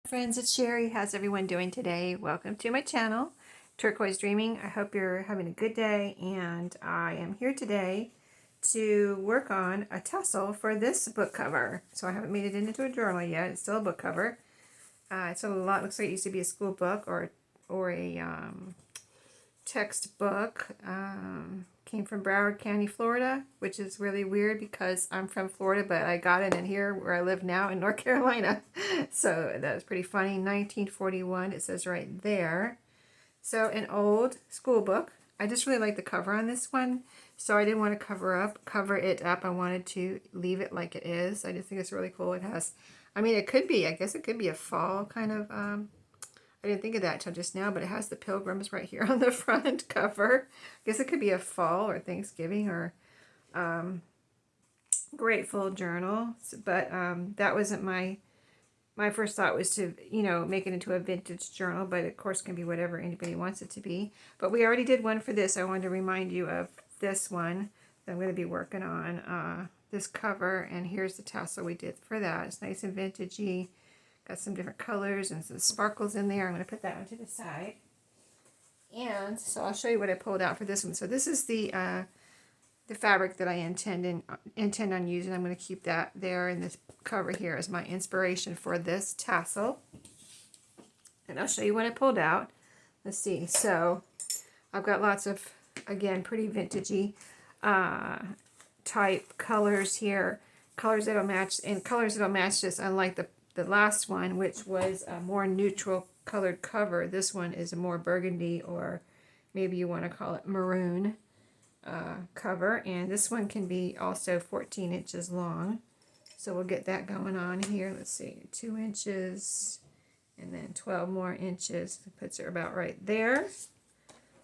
Friends, it's Sheree. How's everyone doing today? Welcome to my channel, Turquoise Dreaming. I hope you're having a good day, and I am here today to work on a tassel for this book cover. So I haven't made it into a journal yet. It's still a book cover. It's a lot. Looks like it used to be a school book or a textbook. Came from Broward County, Florida, which is really weird because I'm from Florida, but I got it in here where I live now in North Carolina. So that's pretty funny. 1941, it says right there. So an old school book. I just really like the cover on this one, so I didn't want to cover it up. I wanted to leave it like it is. I just think it's really cool. It has, I mean, it could be, I guess it could be a fall kind of, I didn't think of that until just now, but it has the pilgrims right here on the front cover. I guess it could be a fall or Thanksgiving or grateful journal. But that wasn't my first thought was to, make it into a vintage journal, but of course it can be whatever anybody wants it to be. But we already did one for this. I wanted to remind you of this one that I'm going to be working on, this cover, and here's the tassel we did for that. It's nice and vintagey. Got some different colors and some sparkles in there. I'm going to put that onto the side. And so I'll show you what I pulled out for this one. So this is the fabric that I intend on using. I'm going to keep that there in this cover here as my inspiration for this tassel. And I'll show you what I pulled out. Let's see. So I've got lots of, again, pretty vintagey type colors here. Colors that'll match, and colors that'll match this, unlike the last one, which was a more neutral colored cover. This one is a more burgundy, or maybe you want to call it maroon cover. And this one can be also 14 inches long. So we'll get that going on here. Let's see, 2 inches and then 12 more inches. It puts her about right there.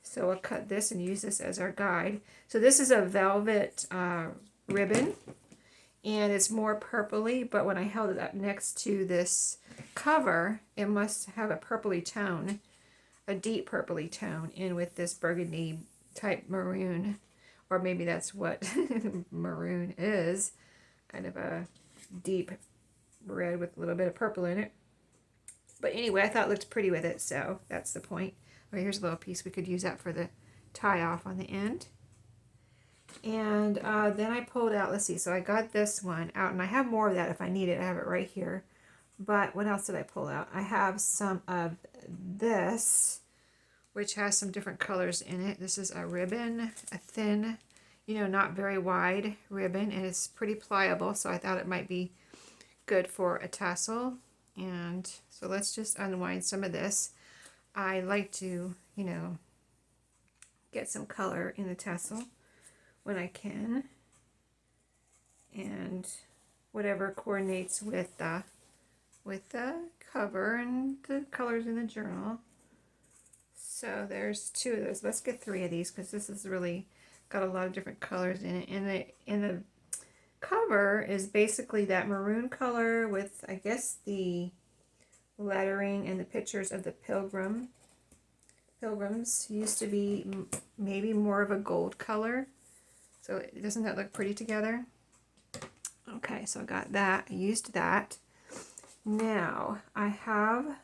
So we'll cut this and use this as our guide. So this is a velvet ribbon. And it's more purpley, but when I held it up next to this cover, it must have a purpley tone, a deep purpley tone, in with this burgundy type maroon, or maybe that's what maroon is, kind of a deep red with a little bit of purple in it. But anyway, I thought it looked pretty with it, so that's the point. Okay, here's a little piece. We could use that for the tie off on the end. And then I pulled out, let's see, so I got this one out, and I have more of that if I need it. I have it right here. But what else did I pull out? I have some of this, which has some different colors in it. This is a ribbon, a thin, not very wide ribbon, and it's pretty pliable, so I thought it might be good for a tassel. And so let's just unwind some of this. I like to, get some color in the tassel when I can, and whatever coordinates with the cover and the colors in the journal. So there's 2 of those. Let's get 3 of these because this has really got a lot of different colors in it. And the cover is basically that maroon color with, I guess, the lettering and the pictures of the pilgrims. Used to be maybe more of a gold color. So doesn't that look pretty together? Okay, so I got that. I used that. Now I have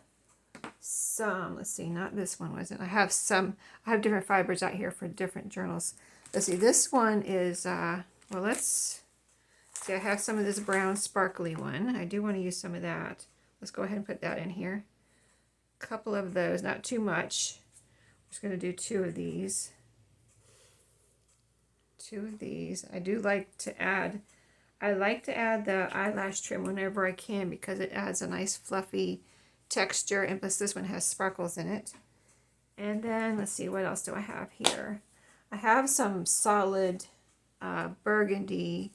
some, let's see, not this one, was it? I have different fibers out here for different journals. Let's see, this one is, well, let's see, I have some of this brown sparkly one. I do want to use some of that. Let's go ahead and put that in here. A couple of those, not too much. I'm just going to do 2 of these. 2 of these. I like to add the eyelash trim whenever I can because it adds a nice fluffy texture, and plus this one has sparkles in it. And then let's see, what else do I have here? I have some solid burgundy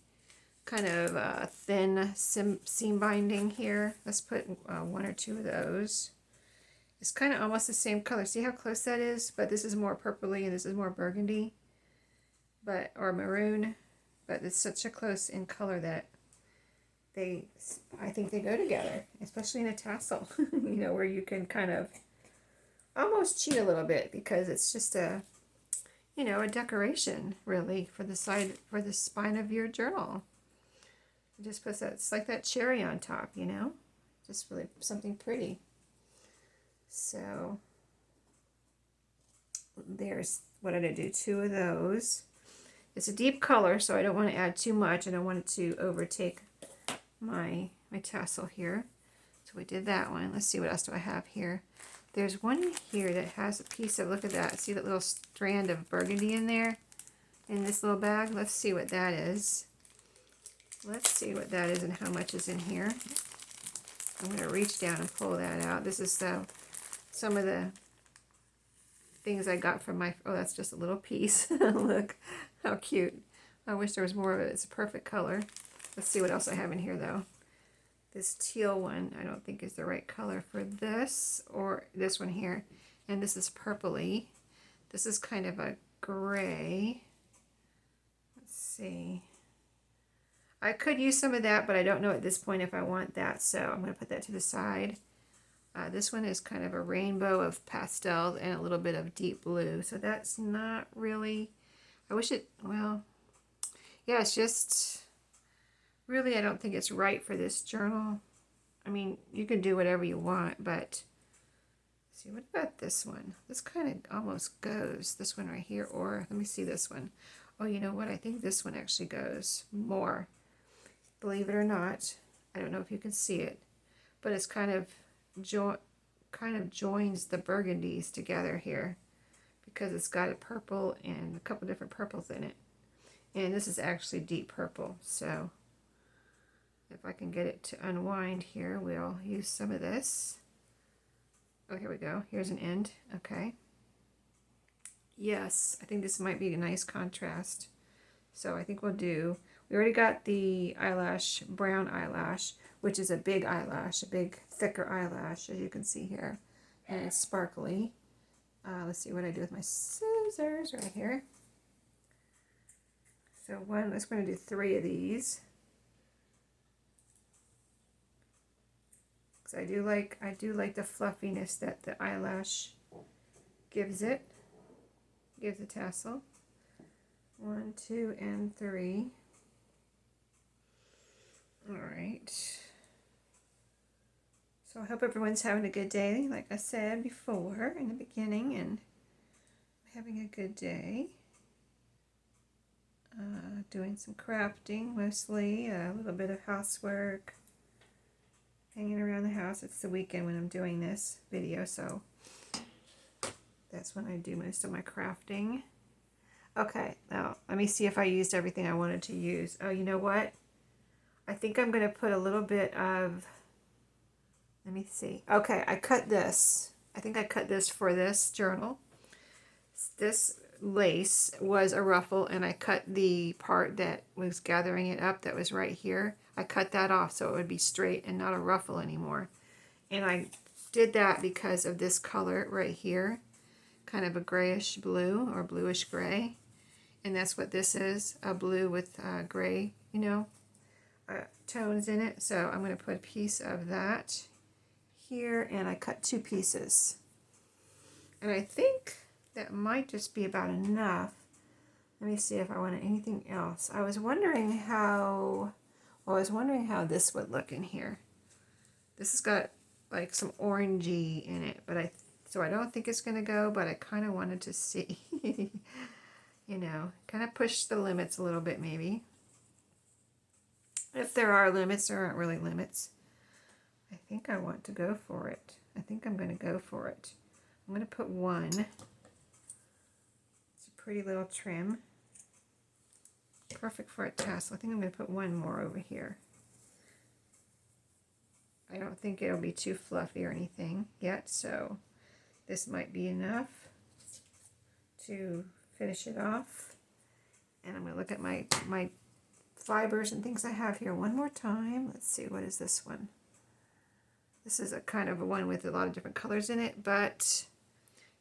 kind of thin seam binding here. Let's put 1 or 2 of those. It's kind of almost the same color. See how close that is? But this is more purpley and this is more burgundy, or maroon. But it's such a close in color that I think they go together, especially in a tassel, where you can kind of almost cheat a little bit because it's just a decoration really for the spine of your journal. It just puts that, it's like that cherry on top, just really something pretty. So there's, what did I do? 2 of those. It's a deep color, so I don't want to add too much. I don't want it to overtake my tassel here. So we did that one. Let's see, what else do I have here? There's one here that has a piece of, look at that. See that little strand of burgundy in there? In this little bag? Let's see what that is. Let's see what that is and how much is in here. I'm going to reach down and pull that out. This is some of the things I got from my, oh, that's just a little piece. Look how cute. I wish there was more of it. It's a perfect color. Let's see what else I have in here though. This teal one I don't think is the right color for this, or this one here. And this is purpley. This is kind of a gray. Let's see. I could use some of that, but I don't know at this point if I want that, so I'm going to put that to the side. This one is kind of a rainbow of pastels and a little bit of deep blue, so that's not really, I wish it, well, yeah, it's just, really I don't think it's right for this journal. I mean, you can do whatever you want, but, see, what about this one? This kind of almost goes, this one right here, or let me see this one. Oh, you know what, I think this one actually goes more. Believe it or not, I don't know if you can see it, but it's kind of joins the burgundies together here because it's got a purple and a couple different purples in it. And this is actually deep purple, so if I can get it to unwind here, we'll use some of this. Oh, here we go. Here's an end. Okay. Yes, I think this might be a nice contrast. So I think we'll do, we already got the eyelash, brown eyelash, which is a big eyelash, a big thicker eyelash, as you can see here. And it's sparkly. Let's see what I do with my scissors right here. So one, let's going to do 3 of these. Because I do like the fluffiness that the eyelash gives it. Gives the tassel. 1, 2, and 3. All right. So I hope everyone's having a good day, like I said before in the beginning, and having a good day. Doing some crafting mostly, a little bit of housework, hanging around the house. It's the weekend when I'm doing this video, so that's when I do most of my crafting. Okay, now let me see if I used everything I wanted to use. Oh, you know what? I think I'm going to put a little bit of, let me see. Okay, I cut this. I think I cut this for this journal. This lace was a ruffle, and I cut the part that was gathering it up that was right here. I cut that off so it would be straight and not a ruffle anymore. And I did that because of this color right here, kind of a grayish blue or bluish gray. And that's what this is, a blue with gray, you know, tones in it. So I'm going to put a piece of that here, and I cut 2 pieces. And I think that might just be about enough. Let me see if I wanted anything else. I was wondering how this would look in here. This has got like some orangey in it, but so I don't think it's going to go, but I kind of wanted to see, you know, kind of push the limits a little bit maybe. If there are limits, there aren't really limits. I think I want to go for it. I think I'm going to go for it. I'm going to put 1. It's a pretty little trim. Perfect for a tassel. I think I'm going to put 1 more over here. I don't think it'll be too fluffy or anything yet, so this might be enough to finish it off. And I'm going to look at my fibers and things I have here one more time. Let's see, what is this one? This is a kind of a one with a lot of different colors in it, but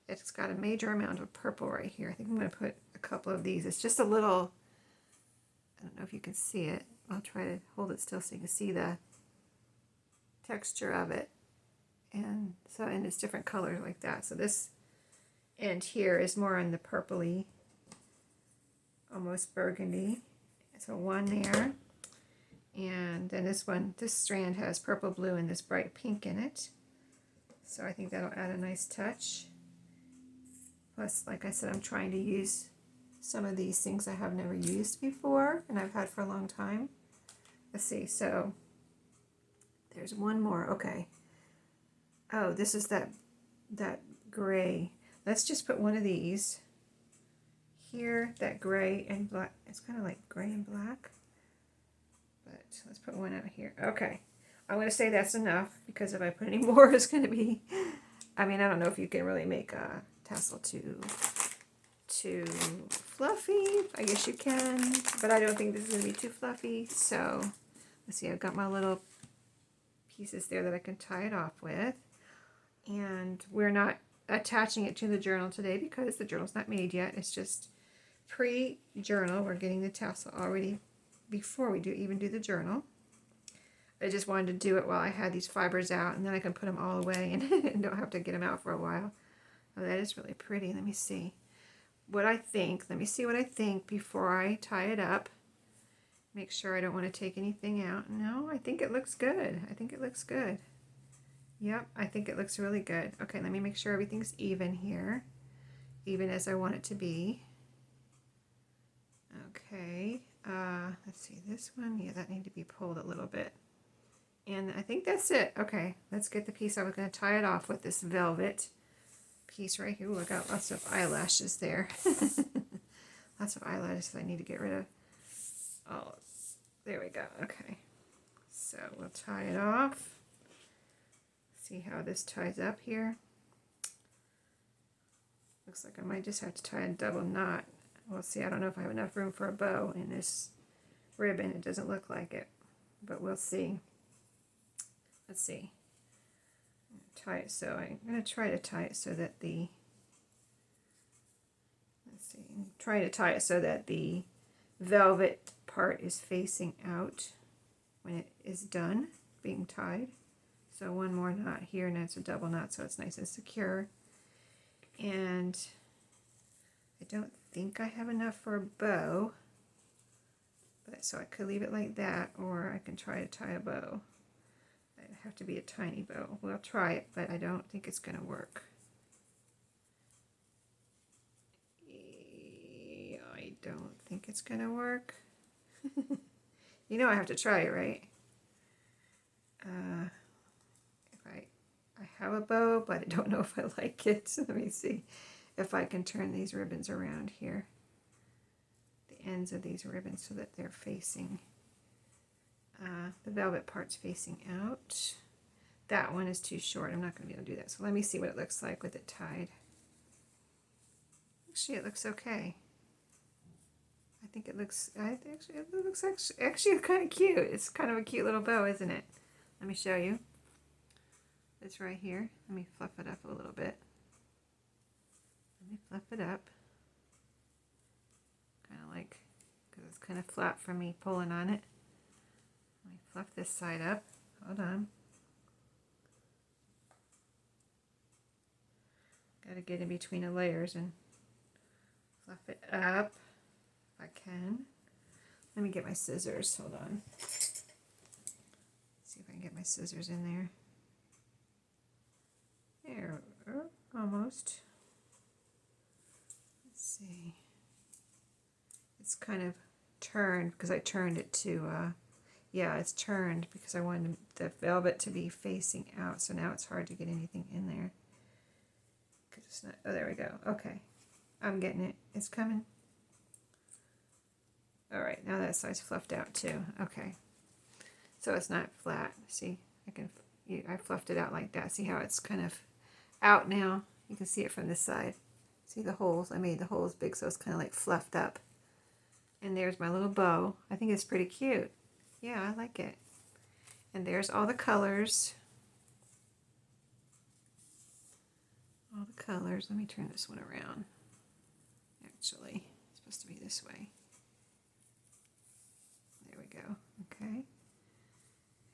it's got a major amount of purple right here. I think I'm going to put a couple of these. It's just a little, I don't know if you can see it. I'll try to hold it still so you can see the texture of it. And so, and it's different colors like that. So this end here is more on the purpley, almost burgundy. So 1 there. And then this one, this strand has purple, blue, and this bright pink in it. So I think that'll add a nice touch. Plus, like I said, I'm trying to use some of these things I have never used before and I've had for a long time. Let's see, so there's one more. Okay. Oh, this is that gray. Let's just put one of these here, that gray and black. It's kind of like gray and black, but let's put one out here. Okay, I'm going to say that's enough, because if I put any more, it's going to be, I mean, I don't know if you can really make a tassel too fluffy. I guess you can, but I don't think this is going to be too fluffy. So let's see, I've got my little pieces there that I can tie it off with, and we're not attaching it to the journal today because the journal's not made yet. It's just pre-journal. We're getting the tassel already before we even do the journal. I just wanted to do it while I had these fibers out, and then I can put them all away and don't have to get them out for a while. Oh, that is really pretty. Let me see what I think. Let me see what I think before I tie it up. Make sure I don't want to take anything out. No, I think it looks good. I think it looks good. Yep, I think it looks really good. Okay, let me make sure everything's even here. Even as I want it to be. Okay, let's see, this one, yeah, that needs to be pulled a little bit. And I think that's it. Okay, let's get the piece. I was going to tie it off with this velvet piece right here. Ooh, I got lots of eyelashes there. Lots of eyelashes I need to get rid of. Oh, there we go. Okay, so we'll tie it off. See how this ties up here. Looks like I might just have to tie a double knot. We'll see. I don't know if I have enough room for a bow in this ribbon. It doesn't look like it, but we'll see. Let's see. Tie it so I'm going to try to tie it so that the, let's see, try to tie it so that the velvet part is facing out when it is done being tied. So one more knot here, and that's a double knot, so it's nice and secure. And I don't think I have enough for a bow, but so I could leave it like that, or I can try to tie a bow. It'd have to be a tiny bow. We'll try it, but I don't think it's going to work. I don't think it's going to work. You know I have to try it, right? I have a bow, but I don't know if I like it. So let me see if I can turn these ribbons around here. The ends of these ribbons so that they're facing, the velvet part's facing out. That one is too short. I'm not going to be able to do that. So let me see what it looks like with it tied. Actually, it looks okay. I think it looks, it looks actually kind of cute. It's kind of a cute little bow, isn't it? Let me show you. It's right here. Let me fluff it up a little bit. Let me fluff it up. Kind of like, because it's kind of flat from me pulling on it. Let me fluff this side up. Hold on. Got to get in between the layers and fluff it up if I can. Let me get my scissors. Hold on. See if I can get my scissors in there. There, almost. Let's see. It's kind of turned because I turned it to, yeah, it's turned because I wanted the velvet to be facing out. So now it's hard to get anything in there. Cause it's not, oh, there we go. Okay. I'm getting it. It's coming. All right. Now that side's fluffed out too. Okay. So it's not flat. See, I fluffed it out like that. See how it's kind of out now? You can see it from this side. See the holes? I made the holes big so it's kind of like fluffed up. And there's my little bow. I think it's pretty cute. Yeah, I like it. And there's all the colors. All the colors. Let me turn this one around. Actually, it's supposed to be this way. There we go. Okay.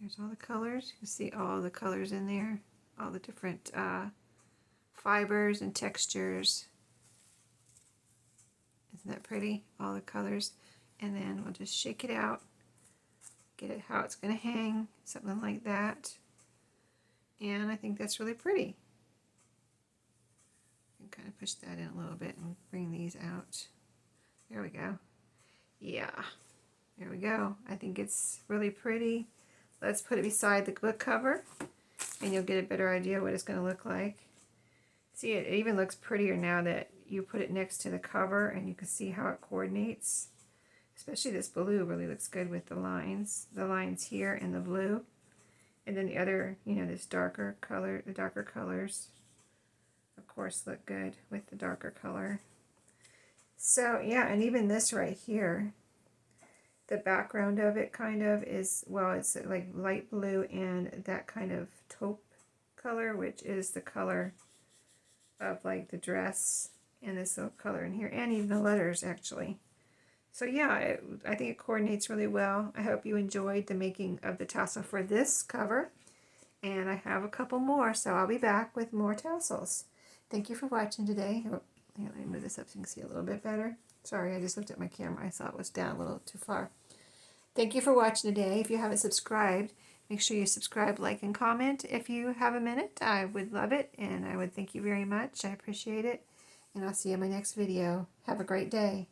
There's all the colors. You can see all the colors in there. All the different fibers and textures. Isn't that pretty? All the colors. And then we'll just shake it out. Get it how it's going to hang. Something like that. And I think that's really pretty. kind of push that in a little bit and bring these out. There we go. Yeah, there we go. I think it's really pretty. Let's put it beside the book cover and you'll get a better idea what it's going to look like. See, it even looks prettier now that you put it next to the cover and you can see how it coordinates. Especially this blue really looks good with the lines here and the blue. And then the other, you know, this darker color, the darker colors, of course, look good with the darker color. So, yeah, and even this right here, the background of it kind of is, well, it's like light blue and that kind of taupe color, which is the color of like the dress, and this little color in here, and even the letters actually. So yeah, I think it coordinates really well. I hope you enjoyed the making of the tassel for this cover, and I have a couple more, so I'll be back with more tassels. Thank you for watching today. Oh, let me move this up so you can see a little bit better. Sorry, I just looked at my camera. I saw it was down a little too far. Thank you for watching today. If you haven't subscribed, make sure you subscribe, like, and comment if you have a minute. I would love it, and I would thank you very much. I appreciate it, and I'll see you in my next video. Have a great day.